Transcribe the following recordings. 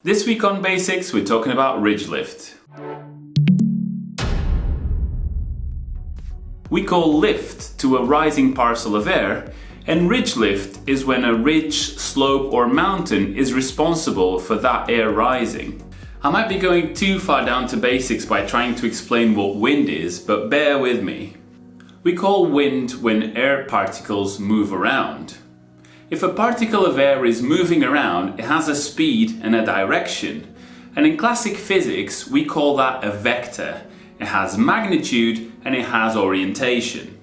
This week on Basics, we're talking about ridge lift. We call lift to a rising parcel of air, and ridge lift is when a ridge, slope or mountain is responsible for that air rising. I might be going too far down to basics by trying to explain what wind is, but bear with me. We call wind when air particles move around. If a particle of air is moving around, it has a speed and a direction. And in classic physics, we call that a vector. It has magnitude and it has orientation.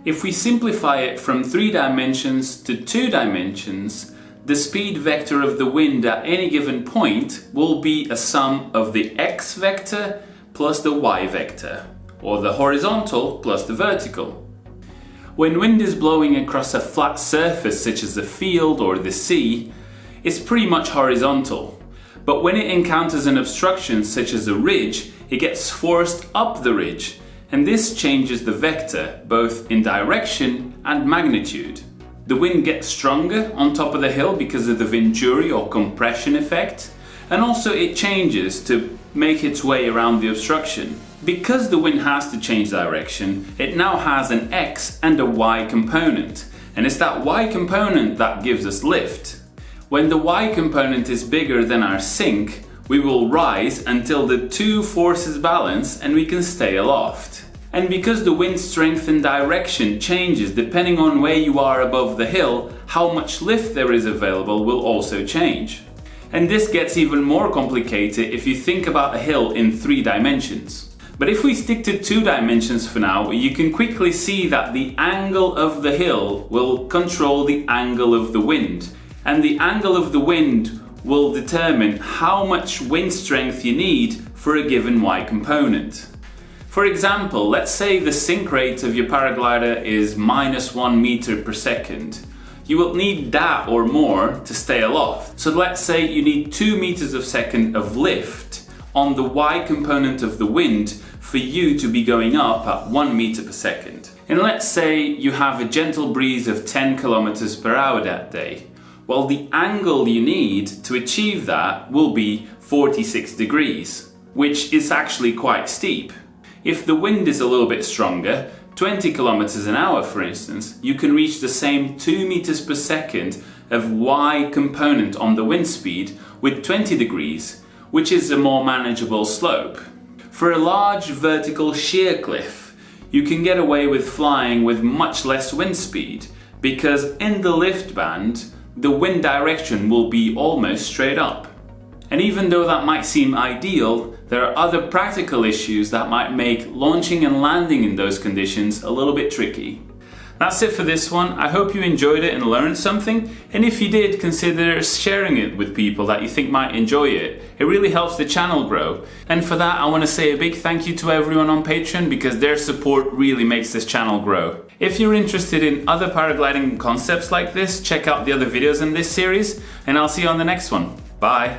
If we simplify it from 3 dimensions to 2 dimensions, the speed vector of the wind at any given point will be a sum of the x vector plus the y vector, or the horizontal plus the vertical. When wind is blowing across a flat surface such as a field or the sea, it's pretty much horizontal. But when it encounters an obstruction such as a ridge, it gets forced up the ridge, and this changes the vector both in direction and magnitude. The wind gets stronger on top of the hill because of the venturi or compression effect, and also it changes to make its way around the obstruction. Because the wind has to change direction, it now has an X and a Y component, and it's that Y component that gives us lift. When the Y component is bigger than our sink, we will rise until the two forces balance and we can stay aloft. And because the wind strength and direction changes depending on where you are above the hill, how much lift there is available will also change. And this gets even more complicated if you think about a hill in 3 dimensions. But if we stick to 2 dimensions for now, you can quickly see that the angle of the hill will control the angle of the wind. And the angle of the wind will determine how much wind strength you need for a given Y component. For example, let's say the sink rate of your paraglider is -1 meter per second. You will need that or more to stay aloft. So let's say you need 2 meters per second of lift on the Y component of the wind for you to be going up at 1 meter per second. And let's say you have a gentle breeze of 10 kilometers per hour that day. Well, the angle you need to achieve that will be 46 degrees, which is actually quite steep. If the wind is a little bit stronger, 20 kilometers an hour for instance, you can reach the same 2 meters per second of Y component on the wind speed with 20 degrees, which is a more manageable slope. For a large vertical sheer cliff, you can get away with flying with much less wind speed, because in the lift band, the wind direction will be almost straight up. And even though that might seem ideal, there are other practical issues that might make launching and landing in those conditions a little bit tricky. That's it for this one. I hope you enjoyed it and learned something, and if you did, consider sharing it with people that you think might enjoy it. It really helps the channel grow. And for that, I want to say a big thank you to everyone on Patreon, because their support really makes this channel grow. If you're interested in other paragliding concepts like this, check out the other videos in this series, and I'll see you on the next one. Bye!